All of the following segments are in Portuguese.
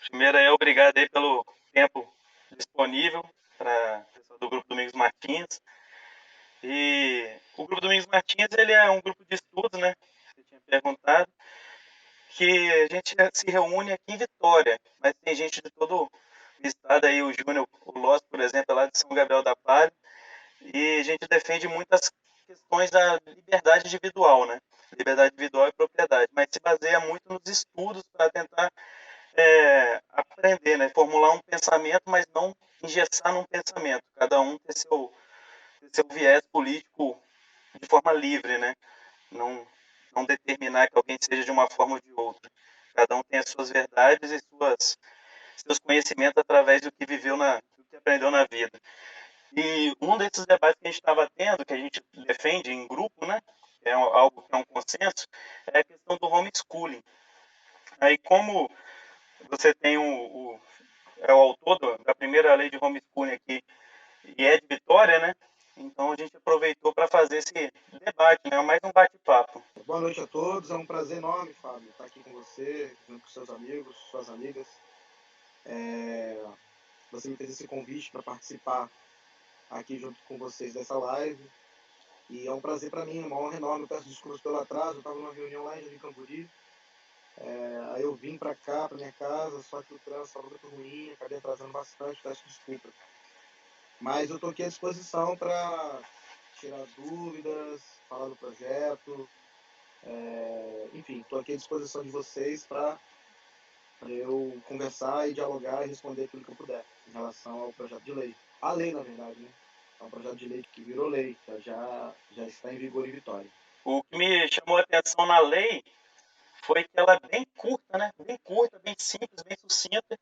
Primeiro aí, obrigado aí pelo tempo disponível para o pessoal do Grupo Domingos Martins. E o Grupo Domingos Martins, ele é um grupo de estudos, né? Você tinha perguntado, que a gente se reúne aqui em Vitória, mas tem gente de todo o estado aí, o Júnior, o Loss, por exemplo, é lá de São Gabriel da Palha, e a gente defende muitas questões da liberdade individual, né? Liberdade individual e propriedade, mas se baseia muito nos estudos para tentar aprender, né? Formular um pensamento, mas não engessar num pensamento. Cada um ter seu viés político de forma livre, né? Não, não determinar que alguém seja de uma forma ou de outra. Cada um tem as suas verdades e seus conhecimentos através do que viveu, do que aprendeu na vida. E um desses debates que a gente estava tendo, que a gente defende em grupo, né? Algo que é um consenso, é a questão do homeschooling. Aí, como você tem é o autor da primeira lei de homeschooling aqui, e é de Vitória, né? Então a gente aproveitou para fazer esse debate, né? Mais um bate-papo. Boa noite a todos, é um prazer enorme, Fábio, estar aqui com você, junto com seus amigos, suas amigas. Você me fez esse convite para participar aqui junto com vocês dessa live. E é um prazer para mim, uma honra enorme. Eu peço desculpas pelo atraso, eu estava numa reunião lá em Jardim Camburi. Aí eu vim para cá, para minha casa, só que o trânsito estava muito ruim, acabei atrasando bastante, peço desculpas. Mas eu estou aqui à disposição para tirar dúvidas, falar do projeto. Enfim, estou aqui à disposição de vocês para eu conversar e dialogar e responder aquilo que eu puder em relação ao projeto de lei. A lei, na verdade, né? É um projeto de lei que virou lei, já está em vigor em Vitória. O que me chamou a atenção na lei foi que ela é bem curta, né? Bem curta, bem simples, bem sucinta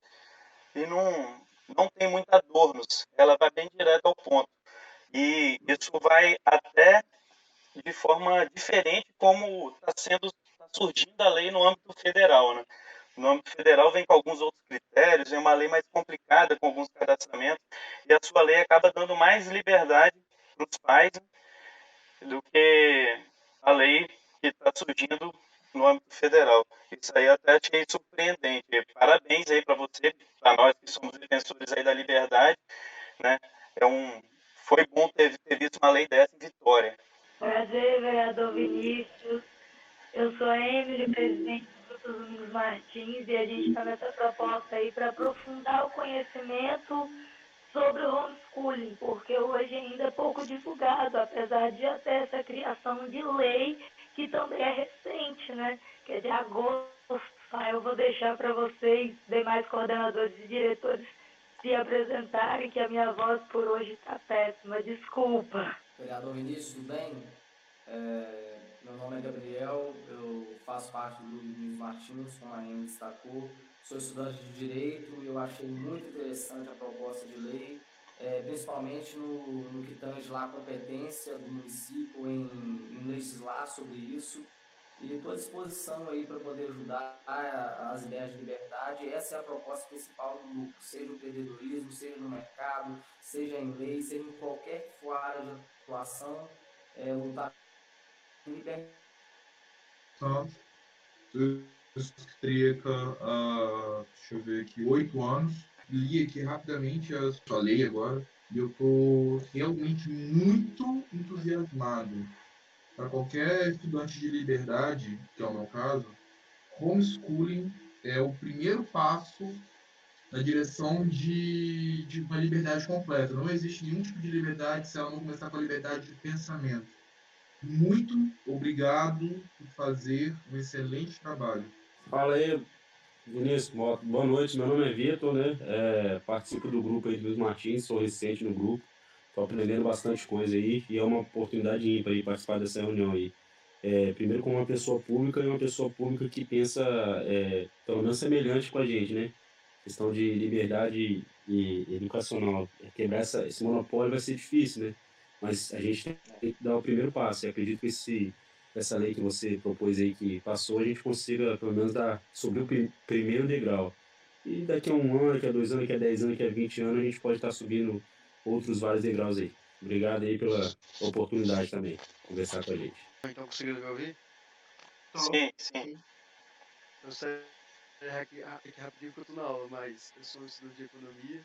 e não tem muita adornos. Ela vai bem direto ao ponto. E isso vai até de forma diferente como tá surgindo a lei no âmbito federal, né? No âmbito federal vem com alguns outros critérios, vem uma lei mais complicada com alguns cadastramentos e a sua lei acaba dando mais liberdade para os pais, né, do que a lei que está surgindo no âmbito federal. Isso aí eu até achei surpreendente. Parabéns aí para você, para nós que somos defensores aí da liberdade, né? Foi bom ter visto uma lei dessa em Vitória. Prazer, vereador Vinícius. Eu sou a Emily, presidente do Grupo Domingos Martins, e a gente está nessa proposta aí para aprofundar o conhecimento sobre o homeschooling, porque hoje ainda é pouco divulgado, apesar de já ter essa criação de lei, que também é recente, né? Que é de agosto. Eu vou deixar para vocês, demais coordenadores e diretores, se apresentarem, que a minha voz por hoje está péssima. Desculpa. Vereador Vinícius, tudo bem? Meu nome é Gabriel, eu faço parte do Grupo Domingos Martins, como a Amy destacou. Sou estudante de Direito e eu achei muito interessante a proposta de lei, principalmente no que tange lá a competência do município em legislar sobre isso. E estou à disposição aí para poder ajudar as ideias de liberdade. Essa é a proposta principal do grupo, seja no empreendedorismo, seja no mercado, seja em lei, seja em qualquer que for a área de atuação, lutar por liberdade. Eu estreiei deixa eu ver aqui, 8 anos. Li aqui rapidamente a sua lei agora e eu estou realmente muito entusiasmado. Para qualquer estudante de liberdade, que é o meu caso, homeschooling é o primeiro passo na direção de uma liberdade completa. Não existe nenhum tipo de liberdade se ela não começar com a liberdade de pensamento. Muito obrigado por fazer um excelente trabalho. Fala aí, Vinícius. Boa noite. Meu nome é Vitor, né? Participo do grupo aí dos Martins, sou recente no grupo. Estou aprendendo bastante coisa aí e é uma oportunidade ímpar aí participar dessa reunião aí. Primeiro como uma pessoa pública e uma pessoa pública que pensa, pelo menos semelhante com a gente, né? Questão de liberdade e educacional. Quebrar esse monopólio vai ser difícil, né? Mas a gente tem que dar o primeiro passo. E acredito que essa lei que você propôs aí, que passou, a gente consiga, pelo menos, subir o primeiro degrau. E daqui a 1 ano, daqui a 2 anos, daqui a 10 anos, daqui a 20 anos, a gente pode estar subindo outros vários degraus aí. Obrigado aí pela oportunidade também, de conversar com a gente. Então, conseguiram me ouvir? Sim, sim. Eu sei Aqui rapidinho que eu tô na aula, mas eu sou um estudante de economia.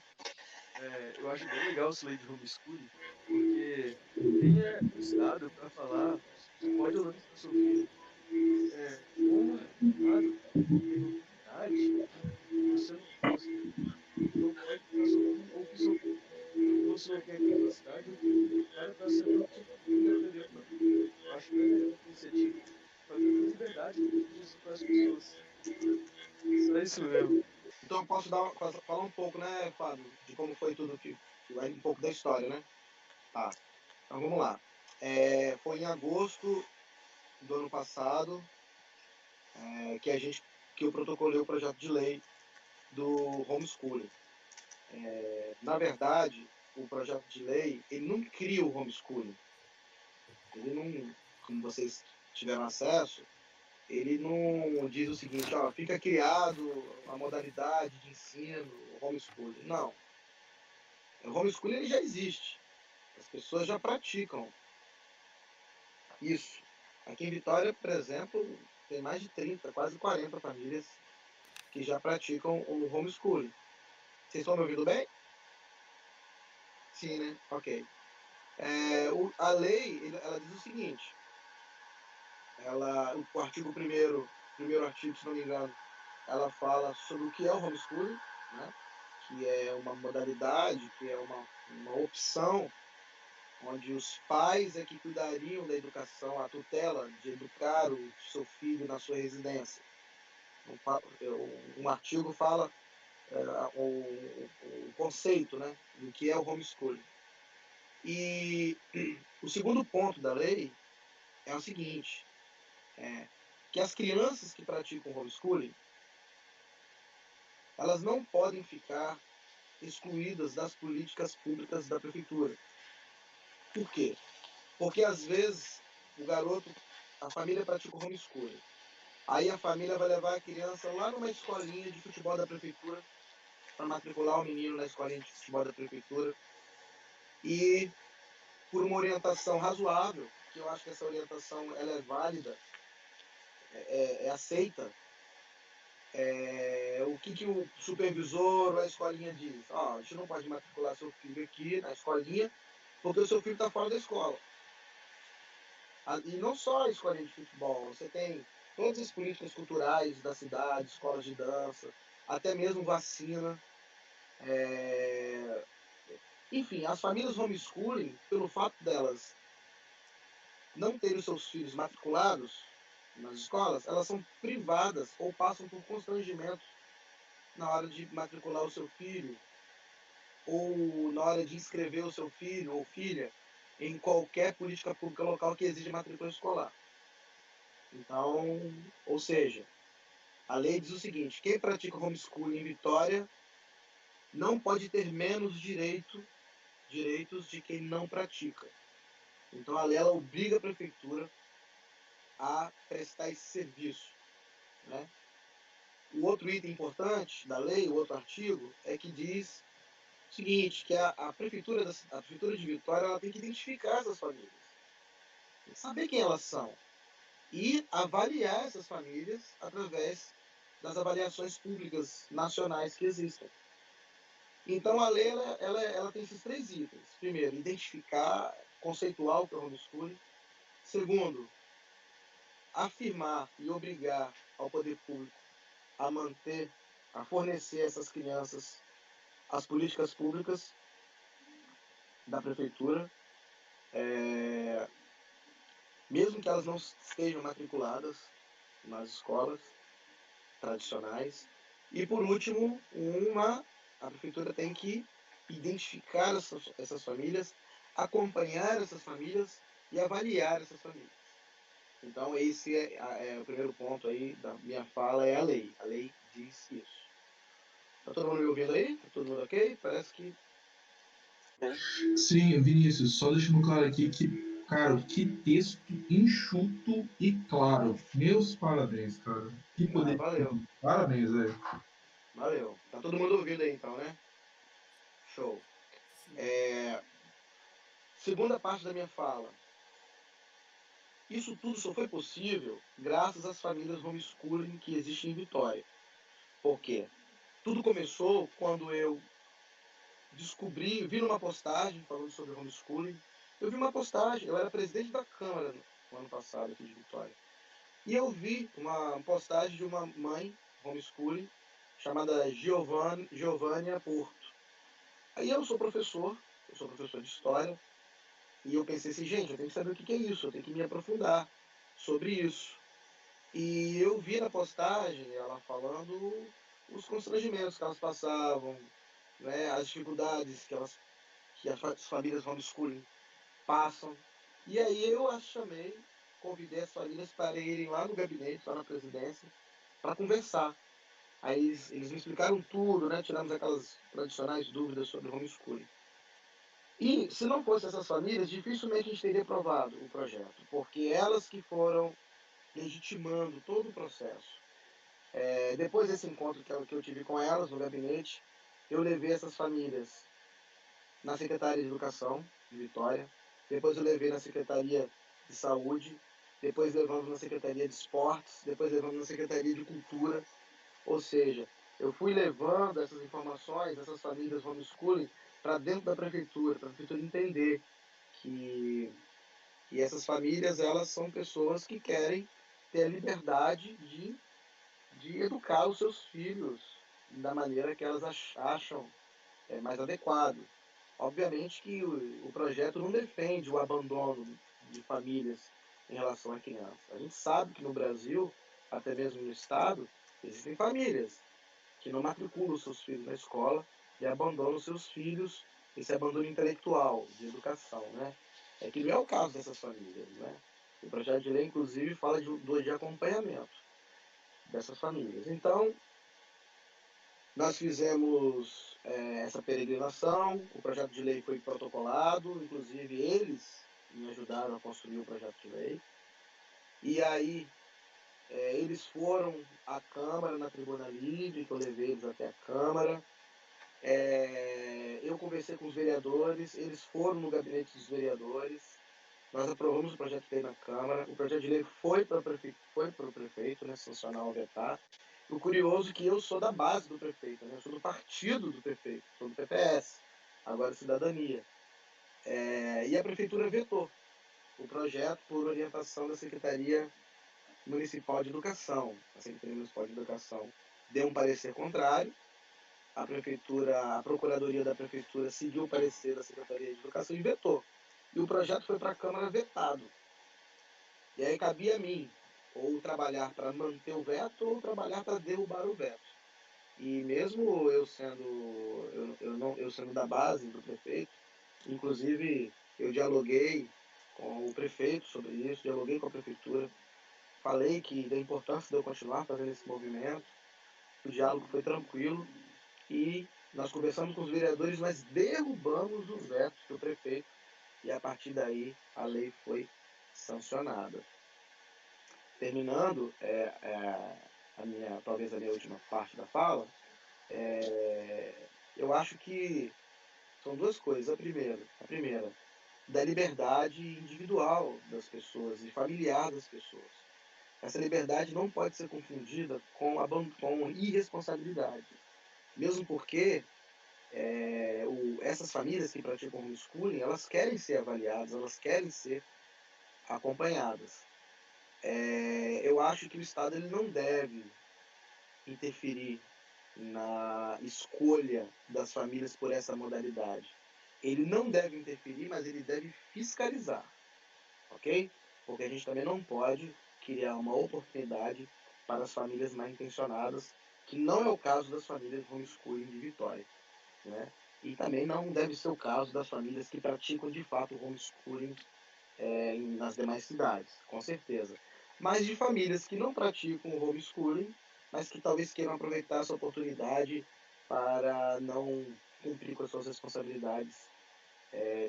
Eu acho bem legal essa lei de homeschooling, porque quem é o Estado para falar se pode ou não ensinar seu filho? Como resultado, tem autoridade que você não pode ensinar seu filho, ou que seu filho, você não tem a capacidade ou tempo necessário para saber o que seu filho tem que aprender ou não. Eu acho bem legal essa iniciativa para dar mais liberdade de decisão para as pessoas. Só isso mesmo. Então eu posso falar um pouco, né, Fábio, de como foi tudo, um pouco da história, né? Tá. Então vamos lá. Foi em agosto do ano passado que eu protocolei o projeto de lei do homeschooling. Na verdade, o projeto de lei, ele não cria o homeschooling. Ele não, como vocês tiveram acesso, ele não diz o seguinte, ó, fica criado a modalidade de ensino, o homeschooling. Não. O homeschooling ele já existe. As pessoas já praticam isso. Aqui em Vitória, por exemplo, tem mais de 30, quase 40 famílias que já praticam o homeschooling. Vocês estão me ouvindo bem? Sim, né? Ok. A lei, ela diz o seguinte, o artigo primeiro artigo, se não me engano, ela fala sobre o que é o homeschooling, né? Que é uma modalidade, que é uma opção onde os pais é que cuidariam da educação, a tutela de educar o seu filho na sua residência. Um artigo fala o conceito, né, do que é o homeschooling. E o segundo ponto da lei é o seguinte, que as crianças que praticam homeschooling, elas não podem ficar excluídas das políticas públicas da prefeitura. Por quê? Porque às vezes a família pratica o homeschooling. Aí a família vai levar a criança lá numa escolinha de futebol da prefeitura para matricular o menino na escolinha de futebol da prefeitura. E por uma orientação razoável, que eu acho que essa orientação ela é válida, é aceita, o que o supervisor ou a escolinha diz? A gente não pode matricular seu filho aqui na escolinha porque o seu filho está fora da escola. E não só a escolinha de futebol, você tem todas as políticas culturais da cidade, escolas de dança, até mesmo vacina. Enfim, as famílias homeschooling, pelo fato delas não terem os seus filhos matriculados nas escolas, elas são privadas ou passam por constrangimento na hora de matricular o seu filho ou na hora de inscrever o seu filho ou filha em qualquer política pública local que exija matrícula escolar. Então, ou seja, a lei diz o seguinte, quem pratica homeschooling em Vitória não pode ter menos direitos de quem não pratica. Então, a lei ela obriga a prefeitura a prestar esse serviço, né? O outro item importante da lei, o outro artigo, é que diz o seguinte, que a prefeitura de Vitória ela tem que identificar essas famílias, saber quem elas são e avaliar essas famílias através das avaliações públicas nacionais que existem. Então, a lei ela tem esses três itens. Primeiro, identificar, conceituar o que é o homeschooling. Segundo, afirmar e obrigar ao poder público a fornecer a essas crianças as políticas públicas da prefeitura, mesmo que elas não estejam matriculadas nas escolas tradicionais. E, por último, a prefeitura tem que identificar essas famílias, acompanhar essas famílias e avaliar essas famílias. Então, esse é o primeiro ponto aí da minha fala, é a lei. A lei diz isso. Tá todo mundo me ouvindo aí? Tá todo mundo ok? Parece que... Sim, Vinícius, só deixando claro aqui que, cara, que texto enxuto e claro. Meus parabéns, cara. Que poder. Valeu. Parabéns, velho. Valeu. Tá todo mundo ouvindo aí, então, né? Show. Segunda parte da minha fala. Isso tudo só foi possível graças às famílias homeschooling que existem em Vitória. Por quê? Tudo começou quando eu vi numa postagem falando sobre homeschooling. Eu vi uma postagem, eu era presidente da Câmara no ano passado aqui de Vitória. E eu vi uma postagem de uma mãe homeschooling chamada Giovânia Porto. Aí eu sou professor de história, e eu pensei assim, gente, eu tenho que saber o que é isso, eu tenho que me aprofundar sobre isso. E eu vi na postagem ela falando os constrangimentos que elas passavam, né, as dificuldades que as famílias homeschooling passam. E aí eu as chamei, convidei as famílias para irem lá no gabinete, lá na presidência, para conversar. Aí eles me explicaram tudo, né? Tiramos aquelas tradicionais dúvidas sobre homeschooling. E se não fossem essas famílias, dificilmente a gente teria aprovado o projeto, porque elas que foram legitimando todo o processo. Depois desse encontro que eu tive com elas no gabinete, eu levei essas famílias na Secretaria de Educação de Vitória, depois eu levei na Secretaria de Saúde, depois levamos na Secretaria de Esportes, depois levamos na Secretaria de Cultura. Ou seja, eu fui levando essas informações, essas famílias homeschooling, para dentro da prefeitura, para a prefeitura entender que essas famílias, elas são pessoas que querem ter a liberdade de educar os seus filhos da maneira que elas acham mais adequado. Obviamente que o projeto não defende o abandono de famílias em relação à criança. A gente sabe que no Brasil, até mesmo no Estado, existem famílias que não matriculam seus filhos na escola e abandonam seus filhos, esse abandono intelectual, de educação, né? É que não é o caso dessas famílias, né? O projeto de lei, inclusive, fala de acompanhamento dessas famílias. Então, nós fizemos essa peregrinação, o projeto de lei foi protocolado, inclusive eles me ajudaram a construir o projeto de lei. E aí, eles foram à Câmara, na Tribuna Livre, que eu levei eles até a Câmara. Eu conversei com os vereadores, eles foram no gabinete dos vereadores, nós aprovamos o projeto de lei na Câmara, o projeto de lei foi para o prefeito, né, sancionar ou vetar. O curioso é que eu sou da base do prefeito, né, eu sou do partido do prefeito, sou do PPS, agora Cidadania. E a prefeitura vetou o projeto por orientação da Secretaria Municipal de Educação. A Secretaria Municipal de Educação deu um parecer contrário, a Procuradoria da Prefeitura seguiu o parecer da Secretaria de Educação e vetou. E o projeto foi para a Câmara vetado. E aí cabia a mim, ou trabalhar para manter o veto, ou trabalhar para derrubar o veto. E mesmo eu sendo da base do prefeito, inclusive eu dialoguei com o prefeito sobre isso, dialoguei com a prefeitura, falei da importância de eu continuar fazendo esse movimento. O diálogo foi tranquilo e nós conversamos com os vereadores, mas derrubamos os vetos do prefeito e a partir daí a lei foi sancionada. Terminando talvez a minha última parte da fala, eu acho que são duas coisas. A primeira, da liberdade individual das pessoas e familiar das pessoas. Essa liberdade não pode ser confundida com irresponsabilidade. Mesmo porque essas famílias que praticam homeschooling, elas querem ser avaliadas, elas querem ser acompanhadas. Eu acho que o Estado ele não deve interferir na escolha das famílias por essa modalidade. Ele não deve interferir, mas ele deve fiscalizar, ok? Porque a gente também não pode criar uma oportunidade para as famílias mal intencionadas, que não é o caso das famílias homeschooling de Vitória, né? E também não deve ser o caso das famílias que praticam de fato o homeschooling nas demais cidades, com certeza. Mas de famílias que não praticam o homeschooling, mas que talvez queiram aproveitar essa oportunidade para não cumprir com as suas responsabilidades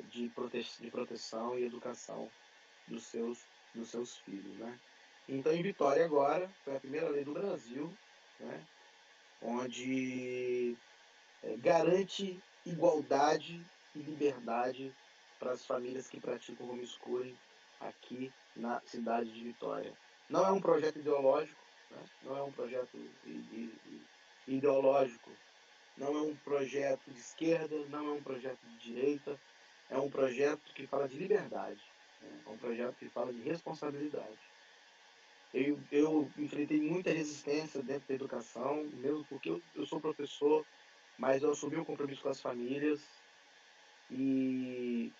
de proteção e educação dos seus filhos, né? Então, em Vitória agora, foi a primeira lei do Brasil, né, onde garante igualdade e liberdade para as famílias que praticam homeschooling aqui na cidade de Vitória. Não é um projeto ideológico, né? Não é um projeto ideológico. Não é um projeto de esquerda, não é um projeto de direita, é um projeto que fala de liberdade, né? É um projeto que fala de responsabilidade. Eu enfrentei muita resistência dentro da educação, mesmo porque eu sou professor, mas eu assumi o compromisso com as famílias e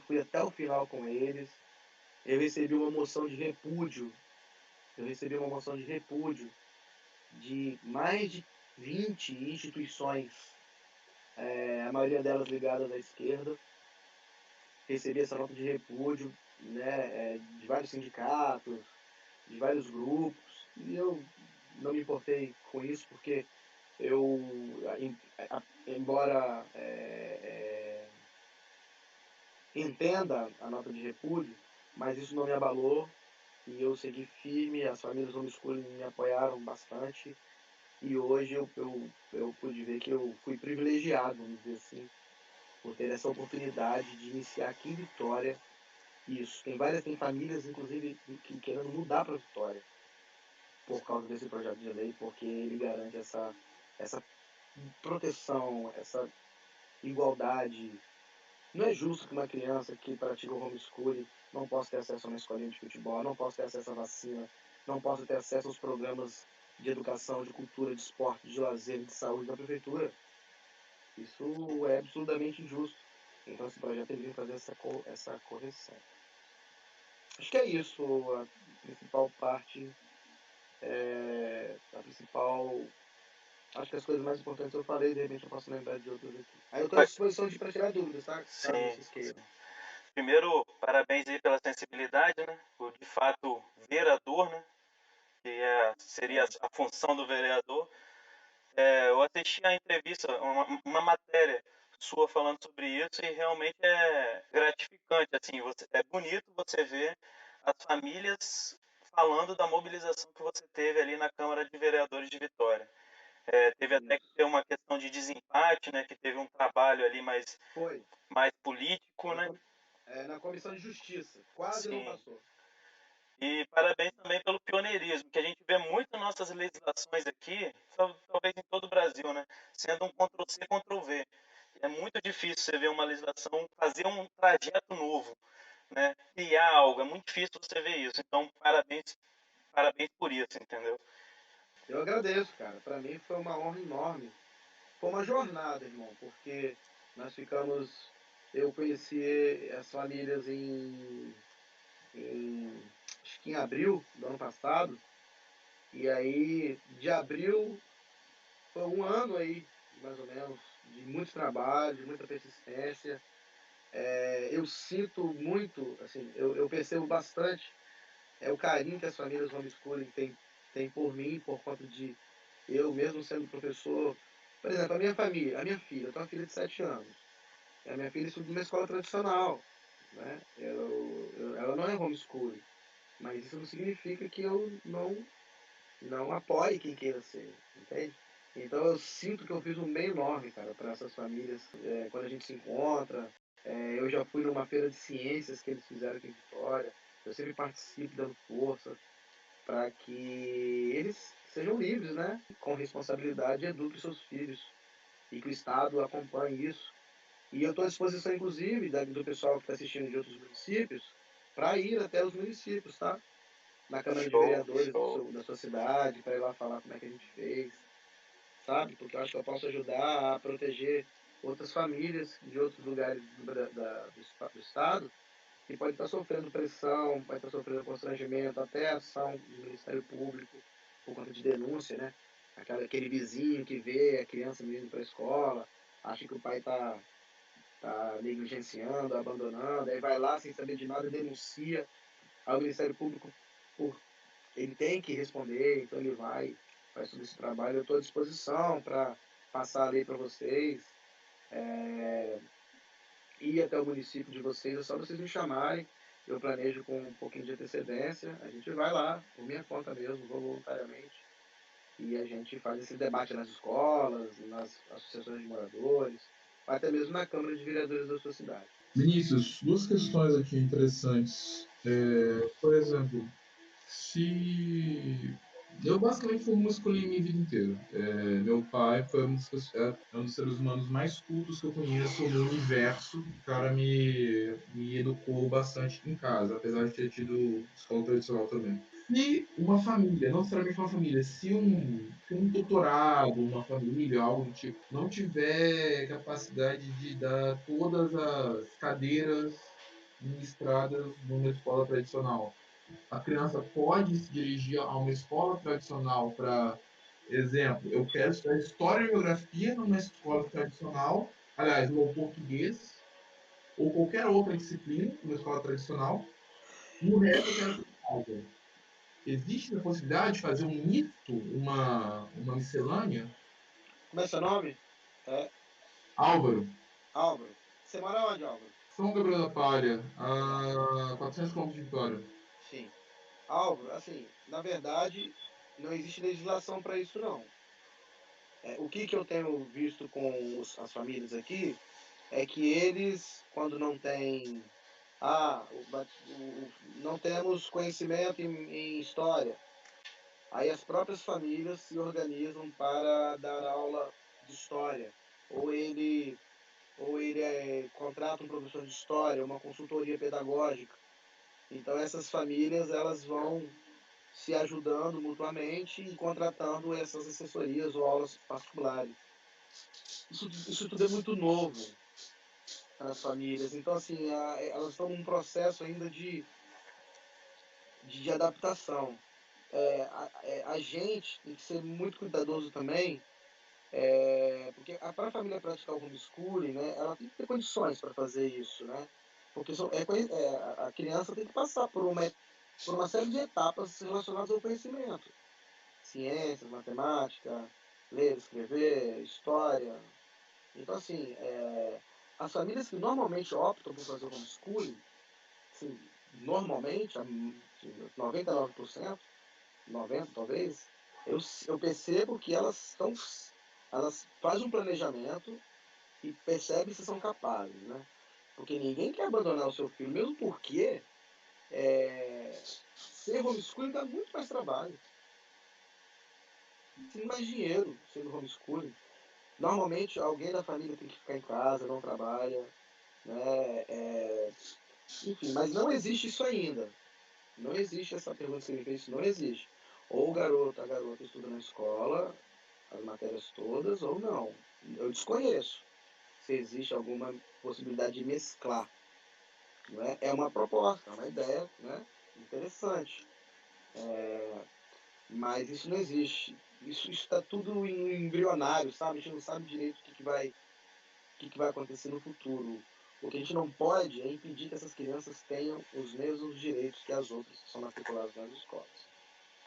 fui até o final com eles. Eu recebi uma moção de repúdio de mais de 20 instituições, a maioria delas ligadas à esquerda. Recebi essa nota de repúdio, né, de vários sindicatos, de vários grupos, e eu não me importei com isso, porque eu, embora entenda a nota de repúdio, mas isso não me abalou, e eu segui firme. As famílias homeschooling me apoiaram bastante, e hoje eu pude ver que eu fui privilegiado, vamos dizer assim, por ter essa oportunidade de iniciar aqui em Vitória isso. Tem famílias, inclusive, que querendo mudar para Vitória por causa desse projeto de lei, porque ele garante essa proteção, essa igualdade. Não é justo que uma criança que pratica o homeschooling não possa ter acesso a uma escolinha de futebol, não possa ter acesso à vacina, não possa ter acesso aos programas de educação, de cultura, de esporte, de lazer, de saúde da prefeitura. Isso é absurdamente injusto. Então esse projeto ele vem fazer essa correção. Acho que é isso. A principal parte, acho que as coisas mais importantes eu falei, de repente eu posso lembrar de outras aqui. Aí eu estou à disposição para tirar dúvidas, tá? Caso vocês queiram. Primeiro, parabéns aí pela sensibilidade, né? Por, de fato, vereador, né? Que seria a função do vereador. Eu assisti a entrevista, uma matéria sua falando sobre isso, e realmente é gratificante, assim, é bonito você ver as famílias falando da mobilização que você teve ali na Câmara de Vereadores de Vitória. Teve até que ter uma questão de desempate, né, que teve um trabalho ali mais político, né? Na Comissão de Justiça, quase não passou. E parabéns também pelo pioneirismo, que a gente vê muito nas nossas legislações aqui, talvez em todo o Brasil, né, sendo um Ctrl-C, Ctrl-V. É muito difícil você ver uma legislação fazer um trajeto novo, né, criar algo, é muito difícil você ver isso. Então, parabéns por isso, entendeu? Eu agradeço, cara. Para mim foi uma honra enorme. Foi uma jornada, irmão, porque eu conheci as famílias acho que em abril do ano passado, e aí de abril foi um ano aí, mais ou menos, de muito trabalho, de muita persistência. Eu sinto muito, assim, eu percebo bastante o carinho que as famílias homeschooling têm por mim, por conta de eu mesmo sendo professor. Por exemplo, a minha filha, eu tenho uma filha de 7 anos. A minha filha estuda numa escola tradicional, né? Ela não é homeschooling, mas isso não significa que eu não apoie quem queira ser, entende? Então eu sinto que eu fiz um bem enorme, cara, para essas famílias. Quando a gente se encontra, eu já fui numa feira de ciências que eles fizeram aqui em Vitória. Eu sempre participo dando força para que eles sejam livres, né? Com responsabilidade, eduquem seus filhos e que o Estado acompanhe isso. E eu estou à disposição, inclusive, do pessoal que está assistindo de outros municípios, para ir até os municípios, tá? Na Câmara de Vereadores da sua cidade, para ir lá falar como é que a gente fez, sabe? Porque eu acho que eu posso ajudar a proteger outras famílias de outros lugares do Estado que pode estar sofrendo pressão, pode estar sofrendo constrangimento, até ação do Ministério Público por conta de denúncia, né? Aquele vizinho que vê a criança indo para a escola, acha que o pai está negligenciando, abandonando, aí vai lá sem saber de nada e denuncia ao Ministério Público. Ele tem que responder, então ele faz todo esse trabalho. Eu estou à disposição para passar a lei para vocês, ir até o município de vocês, é só vocês me chamarem. Eu planejo com um pouquinho de antecedência, a gente vai lá, por minha conta mesmo, voluntariamente, e a gente faz esse debate nas escolas, nas associações de moradores, até mesmo na Câmara de Vereadores da sua cidade. Vinícius, duas questões aqui interessantes. Por exemplo, se Eu basicamente fui homeschooling a minha vida inteira. Meu pai foi um dos seres humanos mais cultos que eu conheço no universo. O cara me educou bastante em casa, apesar de ter tido escola tradicional também. Se uma família, não necessariamente uma família, se um doutorado, uma família, algo do tipo, não tiver capacidade de dar todas as cadeiras ministradas numa escola tradicional, a criança pode se dirigir a uma escola tradicional para, exemplo, eu quero estudar História e Geografia numa escola tradicional, aliás, ou português, ou qualquer outra disciplina numa escola tradicional, e o resto eu quero estudar em casa. Existe a possibilidade de fazer um misto, uma miscelânea? Como é seu nome? Álvaro, Álvaro. Você mora onde, Álvaro? São Gabriel da Palha, a 400 km de Vitória. Sim. Álvaro, assim, na verdade, não existe legislação para isso, não. O que eu tenho visto com as famílias aqui é que eles, quando não têm. Não temos conhecimento em história. Aí as próprias famílias se organizam para dar aula de história. Ou ele contrata um professor de história, uma consultoria pedagógica. Então essas famílias elas vão se ajudando mutuamente e contratando essas assessorias ou aulas particulares. Isso tudo é muito novo nas famílias. Então, assim, elas estão num processo ainda de adaptação. A gente tem que ser muito cuidadoso também, porque para a família praticar o homeschooling, né, ela tem que ter condições para fazer isso, né? Porque a criança tem que passar por uma série de etapas relacionadas ao conhecimento. Ciências, matemática, ler, escrever, história. Então, assim, as famílias que normalmente optam por fazer o homeschooling, assim, normalmente, 99%, 90% talvez, eu percebo que elas fazem um planejamento e percebem se são capazes, né? Porque ninguém quer abandonar o seu filho, mesmo porque ser homeschooling dá muito mais trabalho. Tem mais dinheiro sendo homeschooling. Normalmente alguém da família tem que ficar em casa, não trabalha, né? Enfim, mas não existe isso ainda. Não existe essa pergunta que você me fez, não existe. Ou a garota estuda na escola, as matérias todas, ou não. Eu desconheço se existe alguma possibilidade de mesclar. Não é? É uma proposta, é uma ideia, né? Interessante. Mas isso não existe. Isso está tudo embrionário, sabe? A gente não sabe direito o que vai acontecer no futuro. O que a gente não pode é impedir que essas crianças tenham os mesmos direitos que as outras que são matriculadas nas escolas,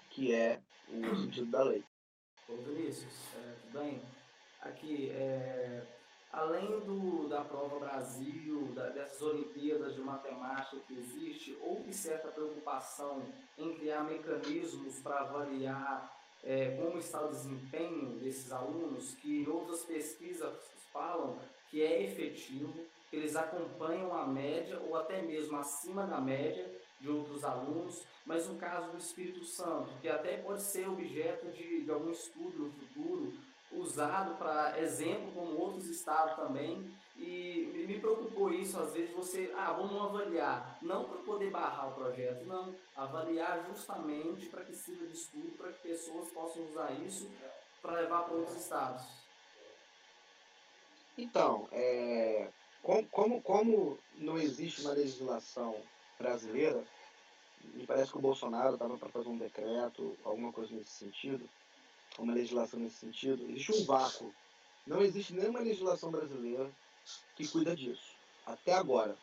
que é o sentido da lei. Ô Vinícius, tudo bem? Aqui, além da prova Brasil, dessas Olimpíadas de Matemática que existe, houve certa preocupação em criar mecanismos para avaliar como está o desempenho desses alunos, que outras pesquisas falam que é efetivo, que eles acompanham a média ou até mesmo acima da média de outros alunos, mas no caso do Espírito Santo, que até pode ser objeto de algum estudo no futuro, usado para exemplo como outros estados também, e me preocupou isso, às vezes você, vamos avaliar, não para poder barrar o projeto, não, avaliar justamente para que sirva de estudo, para que pessoas possam usar isso para levar para outros estados. Então, como não existe uma legislação brasileira, me parece que o Bolsonaro estava para fazer um decreto, alguma coisa nesse sentido, uma legislação nesse sentido, existe um vácuo. Não existe nenhuma legislação brasileira que cuida disso, até agora,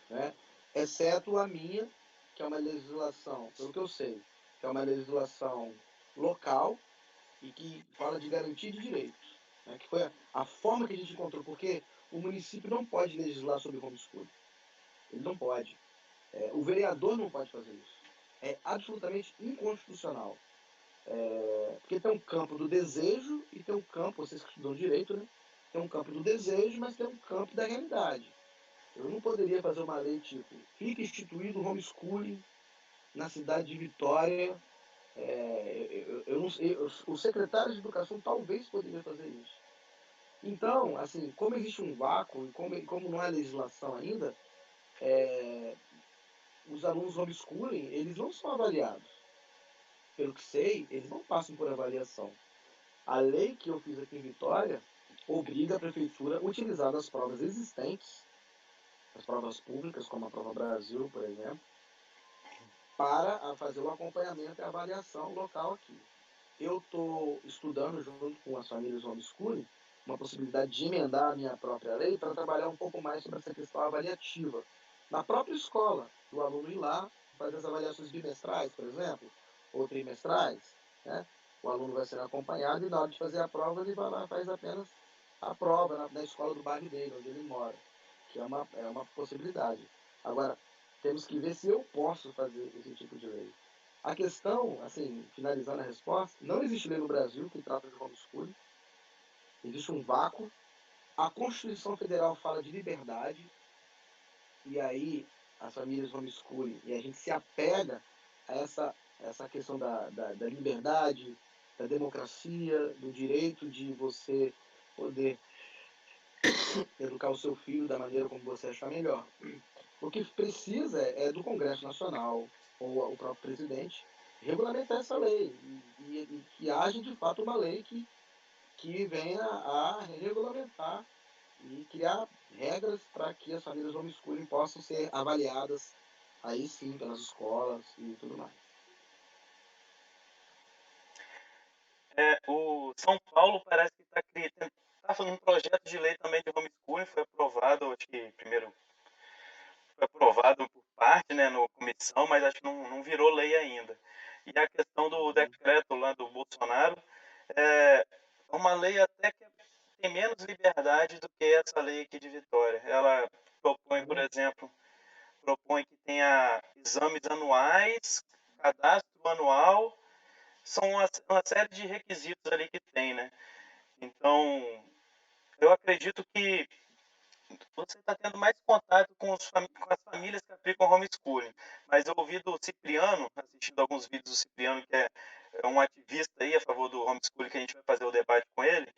né? Exceto a minha, que é uma legislação, pelo que eu sei, que é uma legislação local e que fala de garantia de direitos, né? Que foi a forma que a gente encontrou, porque o município não pode legislar sobre homeschooling. Ele não pode. O vereador não pode fazer isso. É absolutamente inconstitucional. Porque tem um campo do desejo e tem um campo, vocês que estudam direito, né? Tem um campo do desejo, mas tem um campo da realidade. Eu não poderia fazer uma lei tipo, fica instituído o homeschooling na cidade de Vitória Eu não sei, o secretário de educação talvez poderia fazer isso. Então, assim, como existe um vácuo e como não há legislação ainda, os alunos homeschooling, eles não são avaliados. Pelo que sei, eles não passam por avaliação. A lei que eu fiz aqui em Vitória obriga a prefeitura a utilizar das provas existentes, as provas públicas, como a Prova Brasil, por exemplo, para fazer o acompanhamento e avaliação local aqui. Eu estou estudando junto com as famílias homeschooling uma possibilidade de emendar a minha própria lei para trabalhar um pouco mais sobre essa questão avaliativa. Na própria escola, do aluno ir lá, fazer as avaliações bimestrais, por exemplo, ou trimestrais, né? O aluno vai ser acompanhado e na hora de fazer a prova ele vai lá e faz apenas a prova na escola do bairro dele, onde ele mora, que é uma possibilidade. Agora, temos que ver se eu posso fazer esse tipo de lei. A questão, assim, finalizando a resposta, não existe lei no Brasil que trata de homeschooling. Existe um vácuo. A Constituição Federal fala de liberdade. E aí, as famílias homeschooling, e a gente se apega a essa questão da liberdade, da democracia, do direito de você poder educar o seu filho da maneira como você achar melhor. O que precisa é do Congresso Nacional, ou o próprio presidente, regulamentar essa lei e que haja de fato uma lei que venha a regulamentar e criar regras para que as famílias homeschooling possam ser avaliadas aí sim pelas escolas e tudo mais. O São Paulo parece que está fazendo um projeto de lei também de homeschooling, foi aprovado, acho que primeiro foi aprovado por parte, né, no comissão, mas acho que não virou lei ainda. E a questão do decreto lá do Bolsonaro é uma lei até que tem menos liberdade do que essa lei aqui de Vitória. Ela propõe, por exemplo, que tenha exames anuais, cadastro anual, são uma série de requisitos ali que tem, né? Então, eu acredito que você está tendo mais contato com as famílias que aplicam homeschooling. Mas eu ouvi do Cipriano, assistindo alguns vídeos do Cipriano, que é um ativista aí a favor do homeschooling, que a gente vai fazer o debate com ele.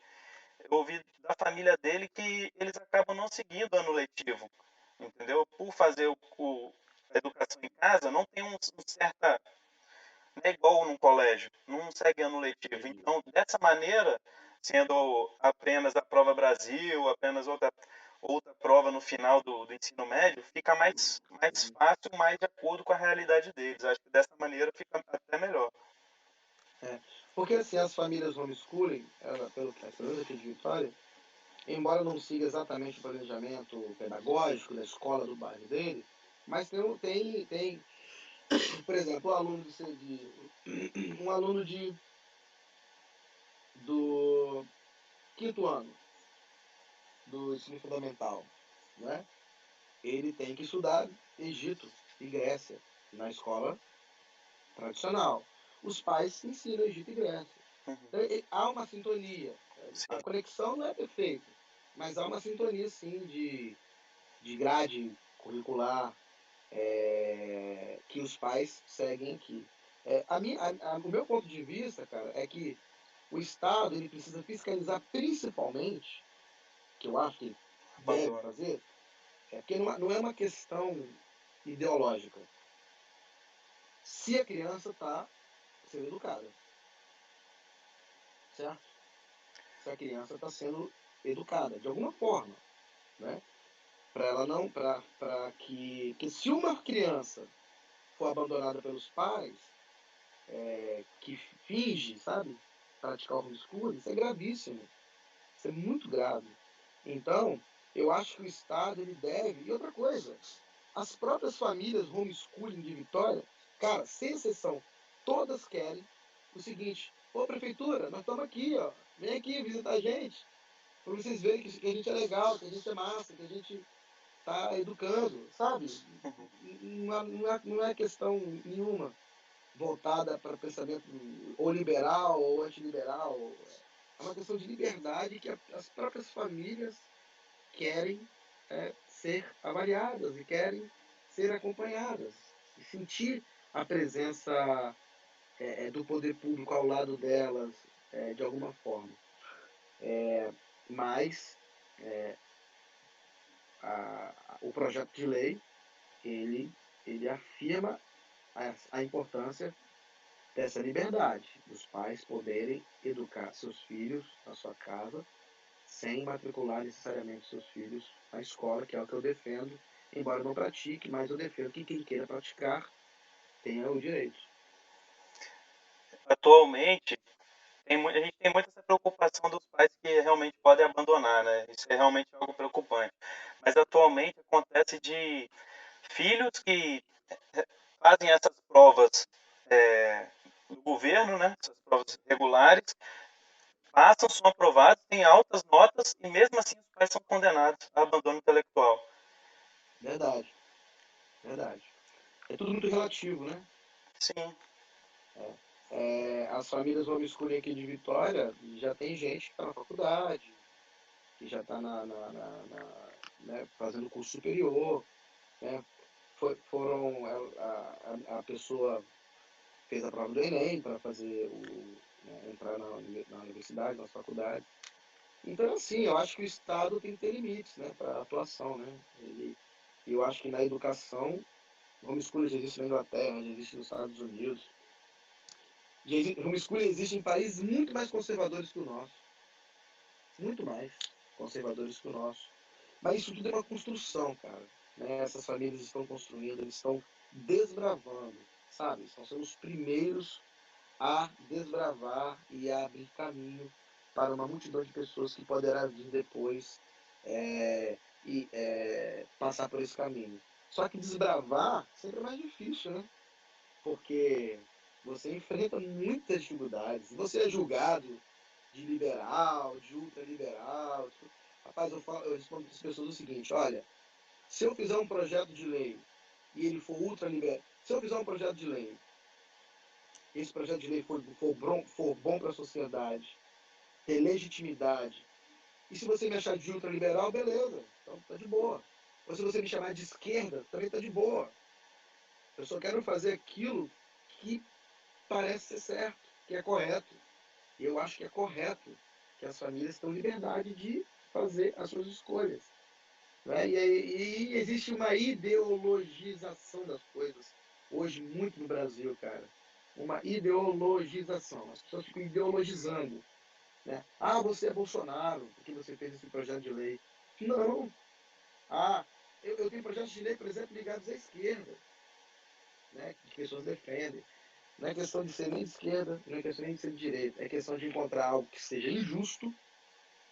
Eu ouvi da família dele que eles acabam não seguindo ano letivo, entendeu? Por fazer a educação em casa, não tem um certa... Não é igual num colégio, não segue ano letivo. Então, dessa maneira, sendo apenas a prova Brasil, apenas outra prova no final do ensino médio, fica mais fácil, mais de acordo com a realidade deles. Acho que dessa maneira fica até melhor. Porque assim, as famílias homeschooling, pelo menos aqui de Vitória, embora não siga exatamente o planejamento pedagógico da escola do bairro dele, mas tem por exemplo, um aluno do quinto ano do ensino fundamental, né? Ele tem que estudar Egito e Grécia na escola tradicional. Os pais ensinam Egito e Grécia. Então, há uma sintonia. A conexão não é perfeita, mas há uma sintonia, sim, de grade curricular que os pais seguem aqui. O meu ponto de vista, cara, é que o Estado ele precisa fiscalizar principalmente, que eu acho que ele deve fazer, porque não é uma questão ideológica. Se a criança está sendo educada, certo? Se a criança está sendo educada de alguma forma, né? Para ela não, para que se uma criança for abandonada pelos pais, que finge, sabe, praticar o homeschooling, isso é gravíssimo, isso é muito grave. Então, eu acho que o Estado ele deve, e outra coisa, as próprias famílias homeschooling de Vitória, cara, sem exceção, todas querem o seguinte: ô prefeitura, nós estamos aqui, ó, vem aqui visitar a gente, para vocês verem que a gente é legal, que a gente é massa, que a gente tá educando, sabe? Não é questão nenhuma voltada para pensamento ou liberal ou antiliberal. É uma questão de liberdade que as próprias famílias querem ser avaliadas e querem ser acompanhadas e sentir a presença do poder público ao lado delas, de alguma forma. Mas o projeto de lei, ele afirma a importância dessa liberdade, dos pais poderem educar seus filhos na sua casa, sem matricular necessariamente seus filhos na escola, que é o que eu defendo, embora eu não pratique, mas eu defendo que quem queira praticar tenha o direito. Atualmente, a gente tem muita essa preocupação dos pais que realmente podem abandonar, né? Isso é realmente algo preocupante. Mas atualmente acontece de filhos que fazem essas provas do governo, né? Essas provas regulares, passam, são aprovados, têm altas notas e mesmo assim os pais são condenados a abandono intelectual. Verdade. É tudo muito relativo, né? Sim. As famílias homeschooling aqui de Vitória, já tem gente que está na faculdade, que já está né, fazendo curso superior, né? A pessoa fez a prova do Enem para fazer entrar na universidade, nas faculdades. Então, assim, eu acho que o Estado tem que ter limites, né, para atuação, né? Eu acho que na educação, homeschooling já existe na Inglaterra, já existe nos Estados Unidos. Homeschooling existe em países muito mais conservadores que o nosso. Muito mais conservadores que o nosso. Mas isso tudo é uma construção, cara. Né? Essas famílias estão construindo, eles estão desbravando, sabe? Estão sendo os primeiros a desbravar e a abrir caminho para uma multidão de pessoas que poderá vir depois passar por esse caminho. Só que desbravar sempre é mais difícil, né? Porque você enfrenta muitas dificuldades. Você é julgado de liberal, de ultraliberal. Rapaz, eu respondo para as pessoas o seguinte: olha, se eu fizer um projeto de lei e ele for ultraliberal, se eu fizer um projeto de lei, esse projeto de lei for bom para a sociedade, ter legitimidade, e se você me achar de ultraliberal, beleza, então tá de boa. Ou se você me chamar de esquerda, também tá de boa. Eu só quero fazer aquilo que parece ser certo, que é correto. Eu acho que é correto que as famílias tenham liberdade de fazer as suas escolhas. Né? E existe uma ideologização das coisas hoje muito no Brasil, cara. Uma ideologização. As pessoas ficam ideologizando. Né? Ah, você é Bolsonaro, porque você fez esse projeto de lei. Não. Ah, eu tenho projetos de lei, por exemplo, ligados à esquerda, né? Que pessoas defendem. Não é questão de ser nem de esquerda, não é questão nem de ser de direita. É questão de encontrar algo que seja injusto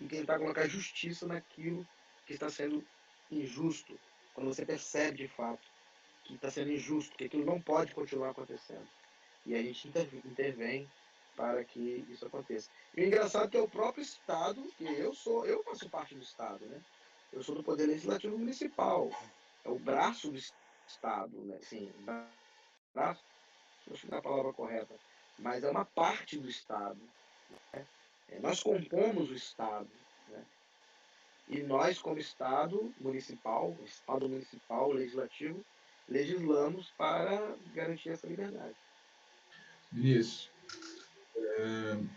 e tentar colocar justiça naquilo que está sendo injusto. Quando você percebe de fato que está sendo injusto, que aquilo não pode continuar acontecendo. E a gente intervém para que isso aconteça. E o engraçado é que é o próprio Estado, que eu faço parte do Estado, né? Eu sou do Poder Legislativo Municipal. É o braço do Estado, né? Assim, braço, não sei se é a palavra correta, mas é uma parte do Estado. Né? Nós compomos o Estado. Né? E nós, como Estado municipal, legislativo, legislamos para garantir essa liberdade. Vinícius,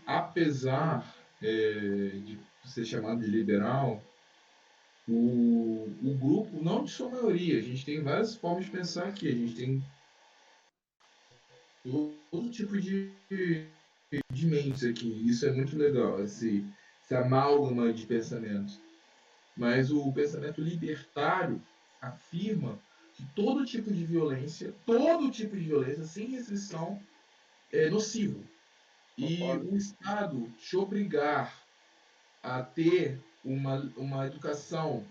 apesar de ser chamado de liberal, o grupo, não de sua maioria, a gente tem várias formas de pensar aqui, a gente tem todo tipo de mentes aqui, isso é muito legal, esse amálgama de pensamentos. Mas o pensamento libertário afirma que todo tipo de violência, sem restrição, é nocivo. E o Estado te obrigar a ter uma educação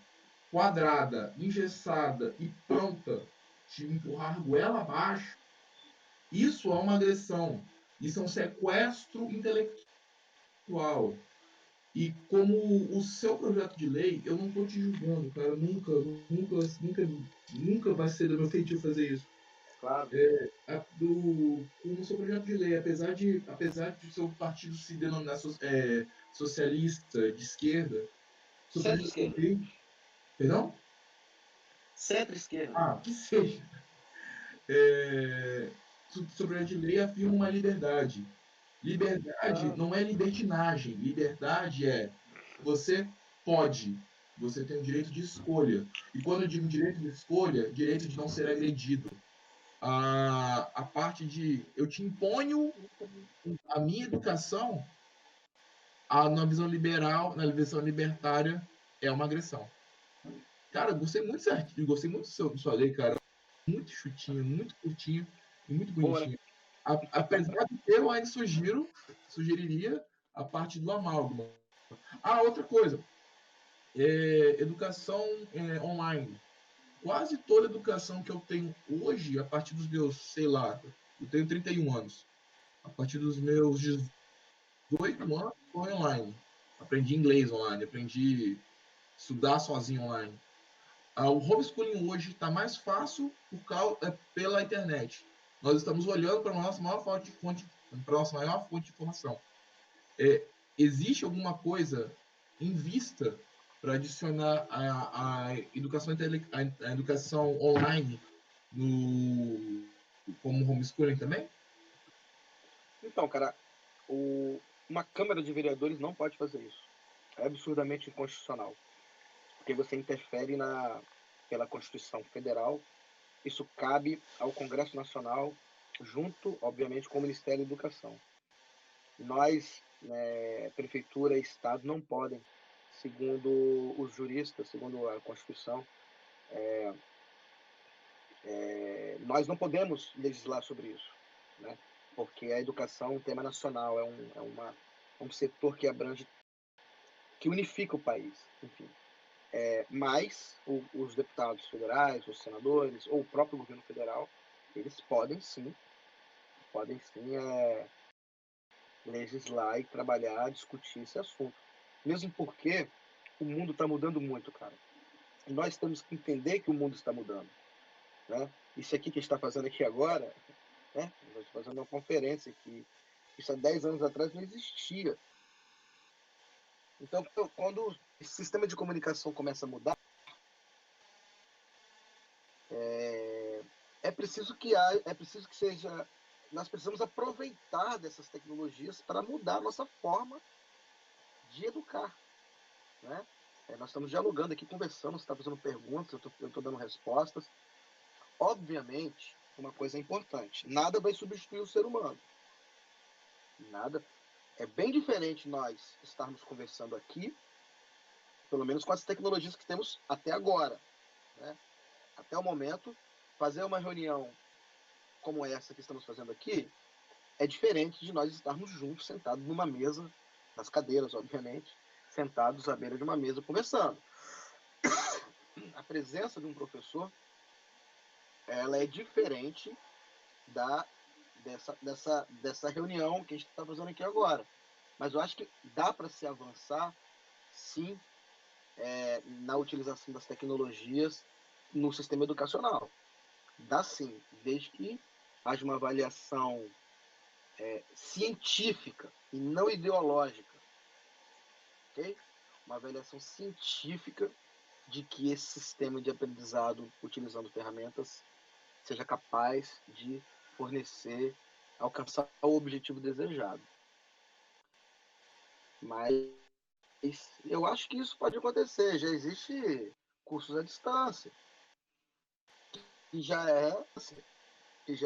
quadrada, engessada e pronta, te empurrar goela abaixo, isso é uma agressão. Isso é um sequestro intelectual. E como o seu projeto de lei, eu não estou te julgando, cara. Nunca vai ser do meu feitio fazer isso. Claro. Com o seu projeto de lei, apesar de o seu partido se denominar socialista, de esquerda, seu projeto de lei... Perdão? Centro-esquerda. Ah, que seja. soberania de lei afirma uma liberdade. Liberdade não é libertinagem. Liberdade é você pode, você tem o direito de escolha. E quando eu digo direito de escolha, direito de não ser agredido. A parte de eu te imponho a minha educação na visão liberal, na visão libertária, é uma agressão. Cara, eu gostei muito certinho, gostei muito do sua lei, cara. Muito chutinho, muito curtinho e muito bonitinho. Apesar do que eu ainda sugeriria a parte do amálgama. Outra coisa. Educação online. Quase toda educação que eu tenho hoje, a partir dos meus, sei lá, eu tenho 31 anos. A partir dos meus 18 anos, foi online. Aprendi inglês online, aprendi estudar sozinho online. O homeschooling hoje está mais fácil pela internet. Nós estamos olhando para a nossa maior fonte de informação. Existe alguma coisa em vista para adicionar a educação online como homeschooling também? Então, cara, uma Câmara de Vereadores não pode fazer isso. É absurdamente inconstitucional. Porque você interfere pela Constituição Federal. Isso cabe ao Congresso Nacional, junto, obviamente, com o Ministério da Educação. Nós, Prefeitura e Estado, não podem, segundo os juristas, segundo a Constituição, nós não podemos legislar sobre isso, né? Porque a educação é um tema nacional, é um setor que abrange, que unifica o país, enfim. Mas os deputados federais, os senadores, ou o próprio governo federal, eles podem sim legislar e trabalhar, discutir esse assunto. Mesmo porque o mundo está mudando muito, cara. E nós temos que entender que o mundo está mudando, né? Isso aqui que a gente está fazendo aqui agora, né? Nós estamos fazendo uma conferência aqui. Isso há 10 anos atrás não existia. Então, quando esse sistema de comunicação começa a mudar, é preciso que seja. Nós precisamos aproveitar dessas tecnologias para mudar a nossa forma de educar, né? Nós estamos dialogando aqui, conversando, você está fazendo perguntas, eu estou dando respostas. Obviamente, uma coisa importante: nada vai substituir o ser humano. Nada. É bem diferente nós estarmos conversando aqui, pelo menos com as tecnologias que temos até agora, né? Até o momento, fazer uma reunião como essa que estamos fazendo aqui é diferente de nós estarmos juntos, sentados numa mesa, nas cadeiras, obviamente, sentados à beira de uma mesa conversando. A presença de um professor, ela é diferente dessa reunião que a gente está fazendo aqui agora. Mas eu acho que dá para se avançar, sim, na utilização das tecnologias no sistema educacional. Dá sim, desde que haja uma avaliação científica e não ideológica. Okay? Uma avaliação científica de que esse sistema de aprendizado, utilizando ferramentas, seja capaz de fornecer, alcançar o objetivo desejado. Mas eu acho que isso pode acontecer. Já existe cursos à distância, que já é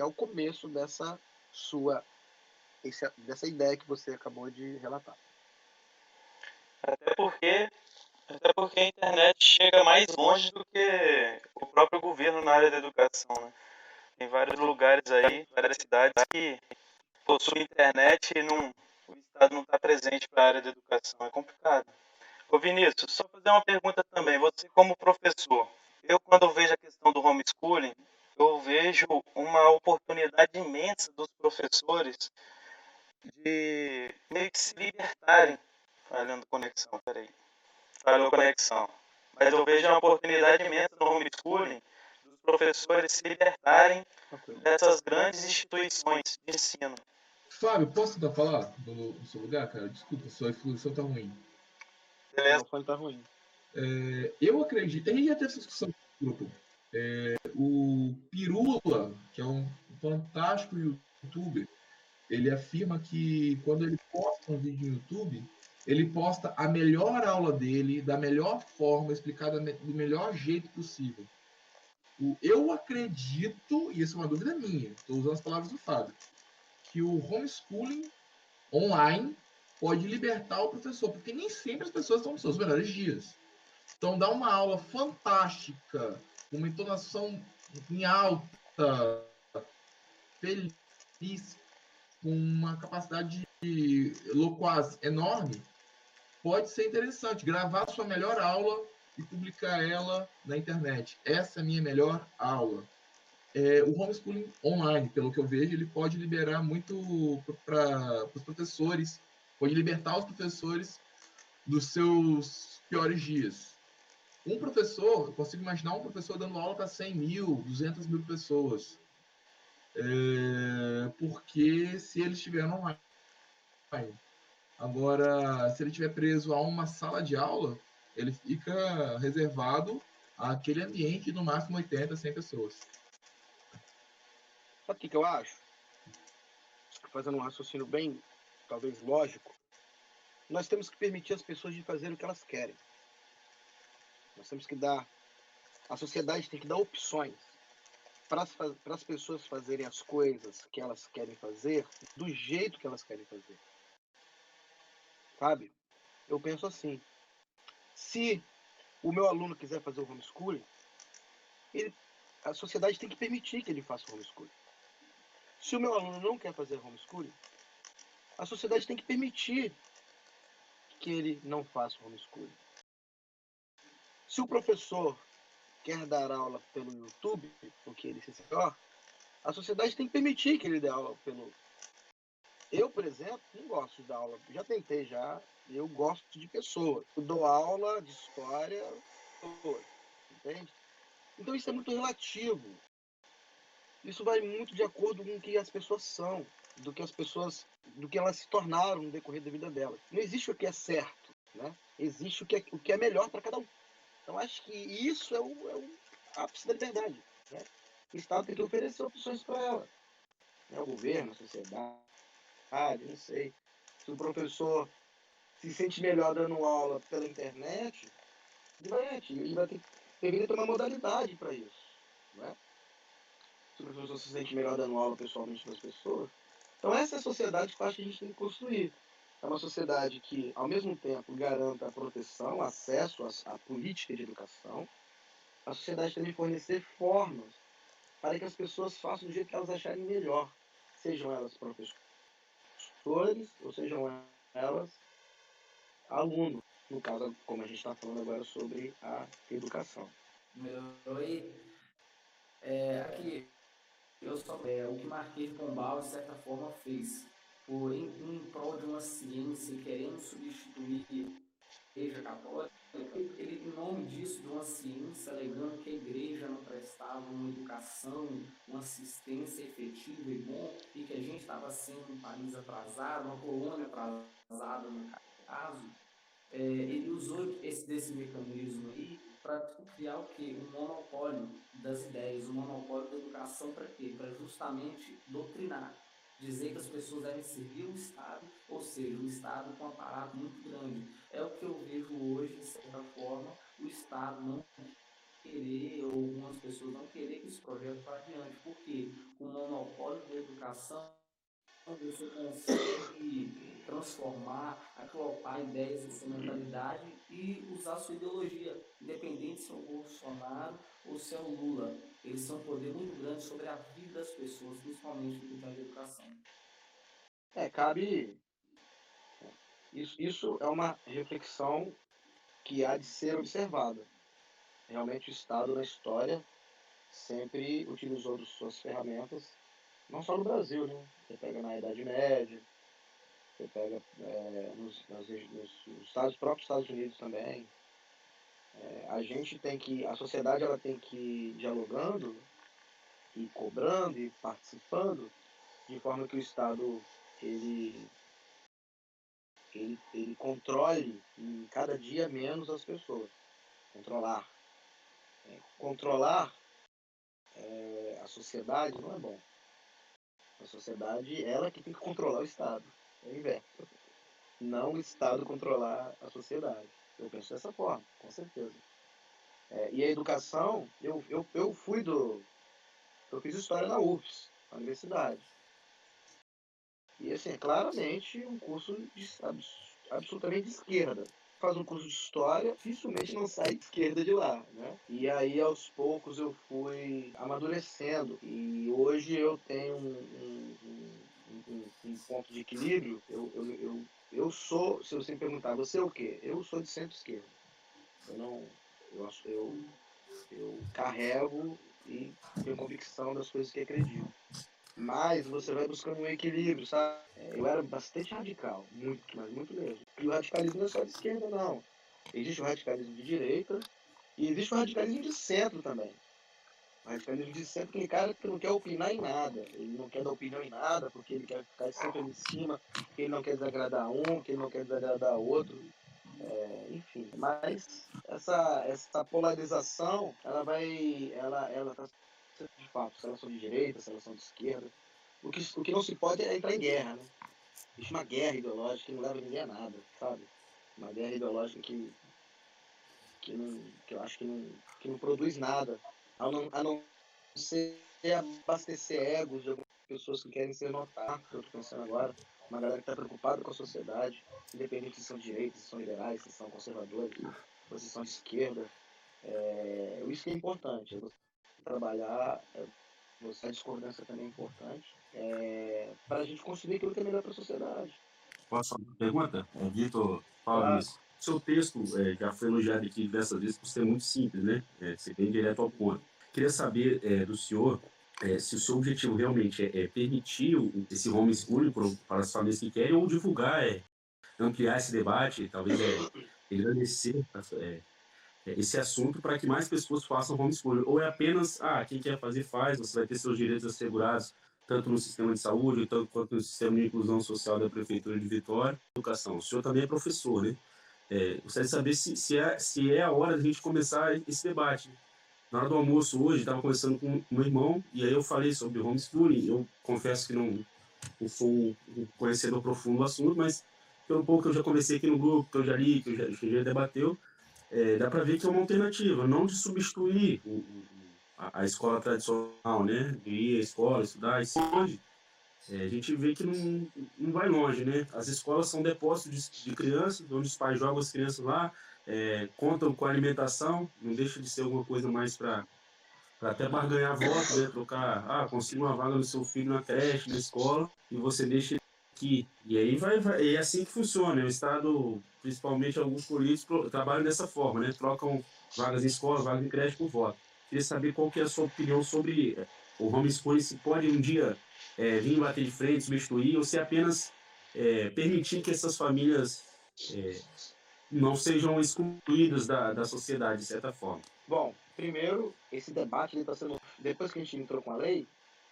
o começo dessa ideia que você acabou de relatar. Até porque a internet chega mais longe do que o próprio governo na área da educação, né? Tem vários lugares aí, várias cidades que possuem internet e o Estado não está presente para a área da educação. É complicado. Ô Vinícius, só fazer uma pergunta também. Você como professor, quando vejo a questão do homeschooling, eu vejo uma oportunidade imensa dos professores de meio que se libertarem. Falhando conexão, peraí. Falhou conexão. Mas eu vejo uma oportunidade imensa no homeschooling dos professores se libertarem dessas grandes instituições de ensino. Fábio, posso tentar falar no seu lugar, cara? Desculpa, sua exposição tá ruim. Beleza? O fone tá ruim. Eu acredito, a gente já teve essa discussão no grupo. O Pirula, que é um fantástico youtuber, ele afirma que quando ele posta um vídeo no YouTube, ele posta a melhor aula dele, da melhor forma, explicada do melhor jeito possível. Eu acredito, e isso é uma dúvida minha, estou usando as palavras do Fábio, que o homeschooling online pode libertar o professor, porque nem sempre as pessoas estão nos seus melhores dias. Então, dar uma aula fantástica, uma entonação em alta, feliz, com uma capacidade loquaz enorme, pode ser interessante. Gravar sua melhor aula e publicar ela na internet. Essa é a minha melhor aula. O homeschooling online, pelo que eu vejo, ele pode liberar muito para os professores, pode libertar os professores dos seus piores dias. Um professor, eu consigo imaginar um professor dando aula para 100 mil, 200 mil pessoas. Porque se ele estiver online. Agora, se ele estiver preso a uma sala de aula, ele fica reservado àquele ambiente, no máximo 80, 100 pessoas. Sabe o que eu acho? Fazendo um raciocínio bem, talvez lógico, nós temos que permitir às pessoas de fazer o que elas querem. Nós temos que dar... A sociedade tem que dar opções para as pessoas fazerem as coisas que elas querem fazer do jeito que elas querem fazer. Sabe? Eu penso assim, se o meu aluno quiser fazer o homeschooling, a sociedade tem que permitir que ele faça o homeschooling. Se o meu aluno não quer fazer homeschooling, a sociedade tem que permitir que ele não faça o homeschooling. Se o professor quer dar aula pelo YouTube, porque ele se sente melhor, a sociedade tem que permitir que ele dê aula pelo... Eu, por exemplo, não gosto de dar aula. Já tentei já. Eu gosto de pessoas. Eu dou aula de história, entende? Então isso é muito relativo. Isso vai muito de acordo com o que as pessoas são, do que elas se tornaram no decorrer da vida delas. Não existe o que é certo, né? Existe o que é melhor para cada um. Então acho que isso é o ápice da liberdade, né? O Estado tem que oferecer opções para ela, né? O governo, a sociedade, não sei. Se o professor se sente melhor dando aula pela internet, ele vai deveria ter uma modalidade para isso, né? Se o professor se sente melhor dando aula pessoalmente para as pessoas. Então essa é a sociedade que eu acho que a gente tem que construir. É uma sociedade que, ao mesmo tempo, garanta a proteção, acesso à política de educação. A sociedade também fornecer formas para que as pessoas façam do jeito que elas acharem melhor. Sejam elas professores ou sejam elas alunos. No caso, como a gente está falando agora sobre a educação. Oi, aqui o que Marquês de Pombal, de certa forma, fez. Em prol de uma ciência, querendo substituir a Igreja Católica, ele, em nome disso, de uma ciência, alegando que a Igreja não prestava uma educação, uma assistência efetiva e bom, e que a gente estava sendo um país atrasado, uma colônia atrasada, no caso, ele usou desse mecanismo aí para criar o quê? Um monopólio das ideias, um monopólio da educação para quê? Para justamente doutrinar, dizer que as pessoas devem servir o Estado, ou seja, o Estado com um aparato muito grande. É o que eu vejo hoje, de certa forma, o Estado não querer, ou algumas pessoas não querer que esse projeto vá adiante, porque o monopólio da educação você consegue transformar, acoplar ideias em sua mentalidade e usar sua ideologia, independente se é o Bolsonaro ou se é o Lula. Eles têm um poder muito grande sobre a vida das pessoas, principalmente no questão de educação. Cabe... Isso é uma reflexão que há de ser observada. Realmente o Estado na história sempre utilizou de suas ferramentas, não só no Brasil, né? Você pega na Idade Média, você pega nos próprios Estados Unidos também. A sociedade ela tem que ir dialogando e cobrando e participando de forma que o Estado ele controle cada dia menos as pessoas. Controlar a sociedade não é bom. A sociedade, ela que tem que controlar o Estado. É o inverso. Não o Estado controlar a sociedade. Eu penso dessa forma, com certeza. E a educação, eu fui do... Eu fiz história na UFS, na universidade. E, assim, é claramente um curso absolutamente de esquerda. Faz um curso de história, dificilmente não sai de esquerda de lá, né? E aí, aos poucos, eu fui amadurecendo. E hoje eu tenho um ponto de equilíbrio. Eu sou, se você me perguntar, você é o quê? Eu sou de centro-esquerda. Eu não... Eu carrego e tenho convicção das coisas que acredito. Mas você vai buscando um equilíbrio, sabe? Eu era bastante radical, muito, mas muito mesmo. E o radicalismo não é só de esquerda, não. Existe o radicalismo de direita e existe o radicalismo de centro também. O radicalismo de centro é aquele cara que não quer opinar em nada. Ele não quer dar opinião em nada, porque ele quer ficar sempre ali em cima, porque ele não quer desagradar um, porque ele não quer desagradar outro. Enfim, mas essa polarização, ela tá de fato, se elas são de direita, se elas são de esquerda. O que não se pode é entrar em guerra, né? Existe uma guerra ideológica que não leva ninguém a nada, sabe? Uma guerra ideológica que eu acho que não produz nada, a não ser abastecer egos de algumas pessoas que querem ser notadas, que eu estou pensando agora, uma galera que está preocupada com a sociedade, independente se são de direita, se são liberais, se são conservadores, ou se são de esquerda. Isso que é importante, é você trabalhar, a discordância também é importante, para a gente construir aquilo que é melhor para a sociedade. Posso fazer uma pergunta? Vitor, fala Claro. nisso. Seu texto já foi elogiado aqui diversas vezes por ser muito simples, né? Ser bem direto ao ponto. Queria saber do senhor se o seu objetivo realmente é permitir esse homeschooling para as famílias que querem ou divulgar, ampliar esse debate, talvez engrandecer esse assunto para que mais pessoas façam homeschooling. Ou é apenas, quem quer fazer, faz, você vai ter seus direitos assegurados, tanto no sistema de saúde, tanto quanto no sistema de inclusão social da Prefeitura de Vitória. Educação. O senhor também é professor, né? Gostaria de saber se é a hora de a gente começar esse debate. Na hora do almoço hoje, estava conversando com meu irmão, e aí eu falei sobre homeschooling. Eu confesso que não sou um conhecedor profundo do assunto, mas pelo pouco que eu já conversei aqui no grupo, que eu já li, que a gente já debateu, dá para ver que é uma alternativa, não de substituir a escola tradicional, né? De ir à escola, estudar, e se hoje a gente vê que não vai longe, né? As escolas são depósitos de crianças, onde os pais jogam as crianças lá, contam com a alimentação, não deixa de ser alguma coisa mais para até barganhar voto, né? Trocar, consiga uma vaga no seu filho na creche, na escola, e você deixa ele aqui. E aí é assim que funciona. O Estado, principalmente alguns políticos, trabalham dessa forma, né? Trocam vagas em escola, vagas em creche por voto. Queria saber qual que é a sua opinião sobre o homeschooling, se pode um dia vir bater de frente, substituir, ou se apenas permitir que essas famílias não sejam excluídas da sociedade, de certa forma. Bom, primeiro, esse debate está sendo... Depois que a gente entrou com a lei,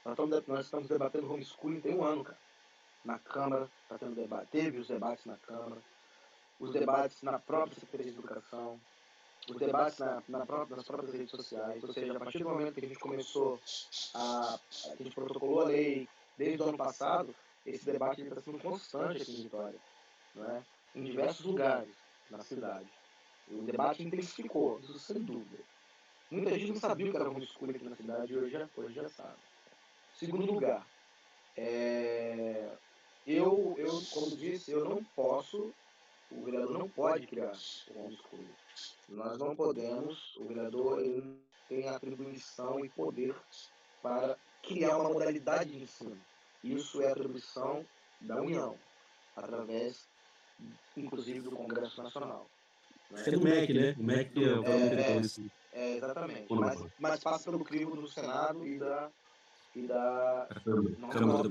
nós estamos debatendo homeschooling tem um ano, cara. Na Câmara, está tendo debate, teve os debates na Câmara, os debates na própria Secretaria de Educação, os debates nas próprias redes sociais, ou seja, a partir do momento que a gente começou que a gente protocolou a lei, desde o ano passado, esse debate está sendo constante aqui em Vitória, né? Em diversos lugares na cidade. O debate intensificou, isso sem dúvida. Muita gente não sabia o que era homeschooling aqui na cidade e hoje já sabe. Segundo lugar, como disse, eu não posso, o vereador não pode criar o homeschooling. Nós não podemos, o vereador ele tem atribuição e poder para criar uma modalidade de ensino. Isso é atribuição da União, através, inclusive, do Congresso Nacional. Acho que é do MEC, né? O MEC que é o mantenedor desse. Exatamente. Mas passa pelo crivo do Senado e da Câmara dos Deputados.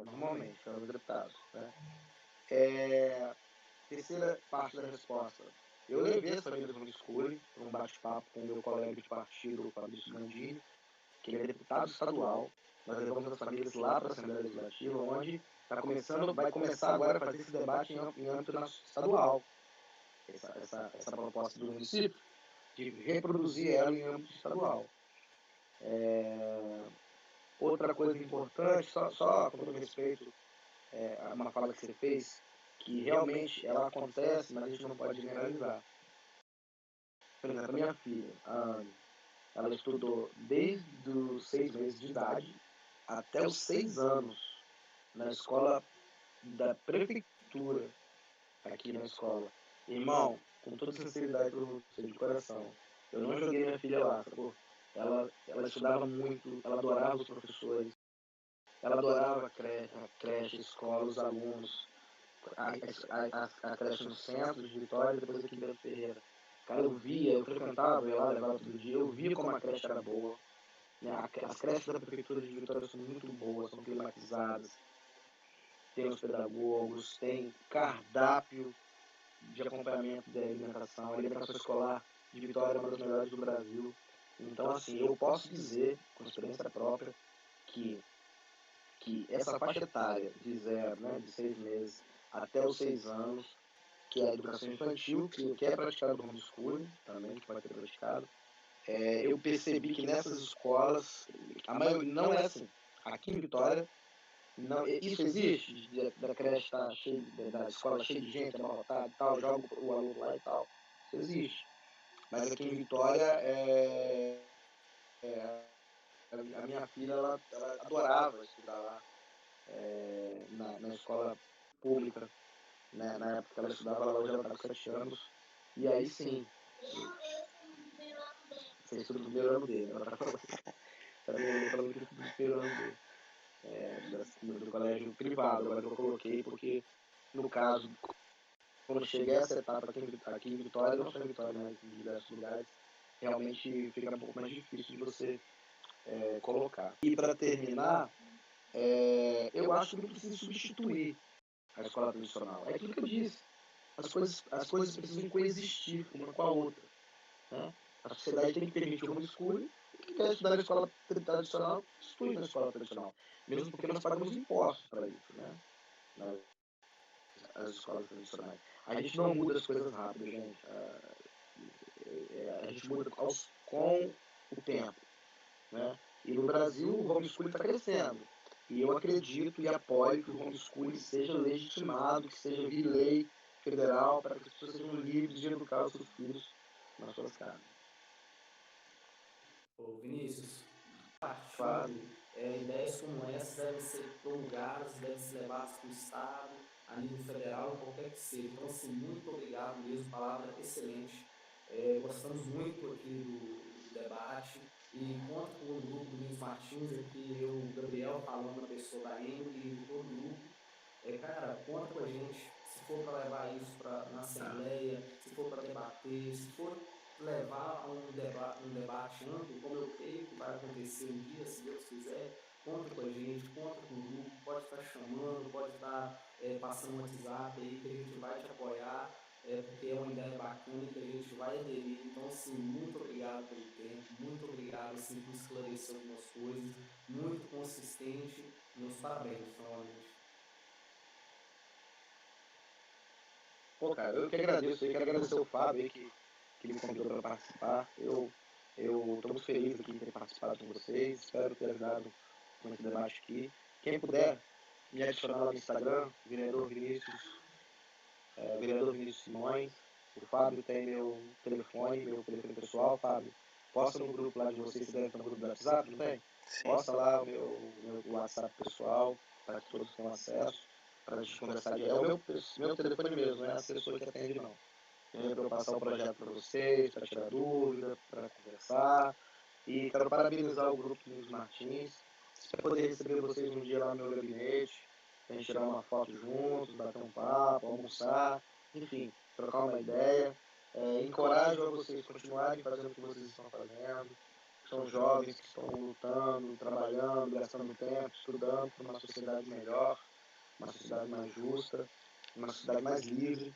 normalmente, Câmara dos Deputados. Né? Terceira parte da resposta. Eu levei as famílias no homeschooling para um bate-papo com o meu colega de partido, o Fabrício Gandini, que ele é deputado estadual. Nós levamos as famílias lá para a Assembleia Legislativa, onde vai começar agora a fazer esse debate em âmbito estadual. Essa proposta do município, de reproduzir ela em âmbito estadual. Outra coisa importante, só com todo respeito a uma fala que você fez, que realmente ela acontece, mas a gente não pode generalizar. Por exemplo, a minha filha, a Anne, ela estudou desde os 6 meses de idade até os 6 anos na escola da prefeitura, aqui na escola. Irmão, com toda sinceridade para você, de coração, eu não joguei minha filha lá, sacou? Ela estudava muito, ela adorava os professores, ela adorava a creche, a escola, os alunos, a creche no centro de Vitória e depois aqui em Bento Ferreira. Cara, eu frequentava, eu ia lá, levava todo dia, eu via como a creche era boa. Né? As creches da prefeitura de Vitória são muito boas, são climatizadas, tem os pedagogos, tem cardápio de acompanhamento da alimentação. A alimentação escolar de Vitória é uma das melhores do Brasil. Então, assim, eu posso dizer, com experiência própria, que essa faixa etária de 0, né, de 6 meses até os 6 anos, que é a educação infantil, que é praticado no homeschooling, também, que pode ser praticado, eu percebi que nessas escolas, a maioria não é assim. Aqui em Vitória, não, isso existe, da creche estar cheia, da escola cheia de gente, abarrotada e tal, joga o aluno lá e tal. Isso existe. Mas aqui em Vitória, a minha filha, ela adorava estudar lá, na escola pública. Né? Na época que ela estudava, ela hoje ela está com 7 anos. E aí sim, você estuda no primeiro ano dele. Ela está falando, falando que estuda no primeiro ano dele. Do colégio privado, agora eu coloquei porque, no caso, quando cheguei a essa etapa aqui em Vitória, não só em Vitória, mas em diversos lugares, realmente fica um pouco mais difícil de você colocar. E para terminar, eu acho que não precisa substituir a escola tradicional. É aquilo que eu disse. As coisas precisam coexistir uma com a outra. Né? A sociedade tem que permitir o homeschooling. Quem quer estudar na escola tradicional, estude na escola tradicional. Mesmo porque nós pagamos impostos para isso, né? Nas escolas tradicionais. A gente não muda as coisas rápido, gente. A gente muda com o tempo. Né? E no Brasil o homeschooling está crescendo. E eu acredito e apoio que o homeschooling seja legitimado, que seja via lei federal, para que as pessoas sejam livres de educar os seus filhos nas suas casas. Ô, Vinícius, Claro. ideias como essas devem ser promulgadas, devem ser levadas para o Estado, a nível federal, qualquer que seja. Então, assim, muito obrigado mesmo, palavra excelente. Gostamos muito aqui do debate e conto com o grupo do Vinícius Martins, aqui eu, o Gabriel, falando na pessoa da Emily e de todo o grupo. Cara, conta com a gente, se for para levar isso na Assembleia, se for para debater, se for levar a um debate amplo, como eu creio que vai acontecer um dia, se Deus quiser, conta com a gente, conta com o grupo, pode estar chamando, pode estar passando um WhatsApp aí que a gente vai te apoiar, porque é uma ideia bacana que a gente vai aderir. Então, assim, muito obrigado pelo tempo, muito obrigado assim, por esclarecer algumas coisas, muito consistente, meus parabéns novamente. Pô, cara, eu que agradeço, eu quero agradecer o Fábio aí que me convidou para participar. Eu estou muito feliz aqui de ter participado com vocês, espero ter ajudado com esse debate aqui. Quem puder, me adicionar lá no Instagram, vereador Vinícius Simões. O Fábio tem meu telefone pessoal. Fábio, posta no grupo lá de vocês, você deve ter um grupo do WhatsApp, não tem? Sim. Posta lá o meu WhatsApp pessoal, para que todos tenham acesso, para a gente conversar. É o meu telefone mesmo, não é a pessoa que atende, não. Para eu passar o projeto para vocês, para tirar dúvida, para conversar. E quero parabenizar o grupo Domingos Martins. Espero poder receber vocês um dia lá no meu gabinete, a gente tirar uma foto juntos, bater um papo, almoçar, enfim, trocar uma ideia. Encorajo a vocês continuarem fazendo o que vocês estão fazendo. São jovens que estão lutando, trabalhando, gastando tempo, estudando para uma sociedade melhor, uma sociedade mais justa, uma sociedade mais livre.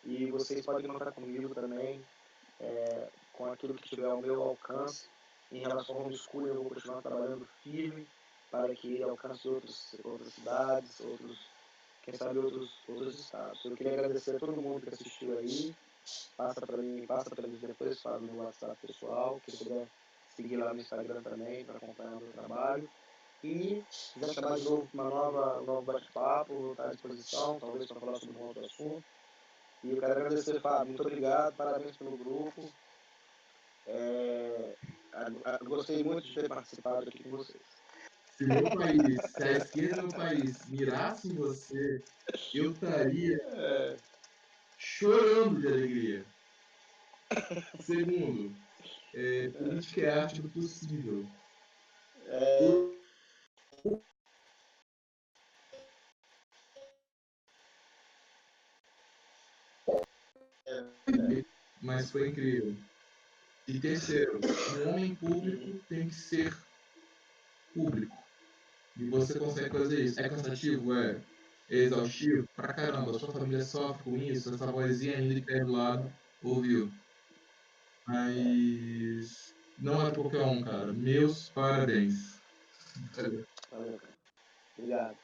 E vocês podem contar comigo também, com aquilo que tiver ao meu alcance. Em relação ao homeschooling, eu vou continuar trabalhando firme para que ele alcance outras cidades, quem sabe outros estados. Eu queria agradecer a todo mundo que assistiu aí. Passa para mim depois, fala no meu WhatsApp pessoal, quem puder seguir lá no Instagram também para acompanhar o meu trabalho. E se quiser chamar de novo para um novo bate-papo, vou estar à disposição, talvez para falar sobre um outro assunto. E eu quero agradecer, Fábio, muito obrigado, parabéns pelo grupo. Gostei muito de ter participado aqui com vocês. Se a esquerda do país mirasse em você, eu estaria chorando de alegria. Segundo, política é arte do possível. Mas foi incrível. E terceiro, um homem público tem que ser público. E você consegue fazer isso. É cansativo? É exaustivo? Pra caramba, sua família sofre com isso, essa vozinha ainda que tá do lado, ouviu? Mas não é pra qualquer um, cara. Meus parabéns. Valeu, cara. Obrigado.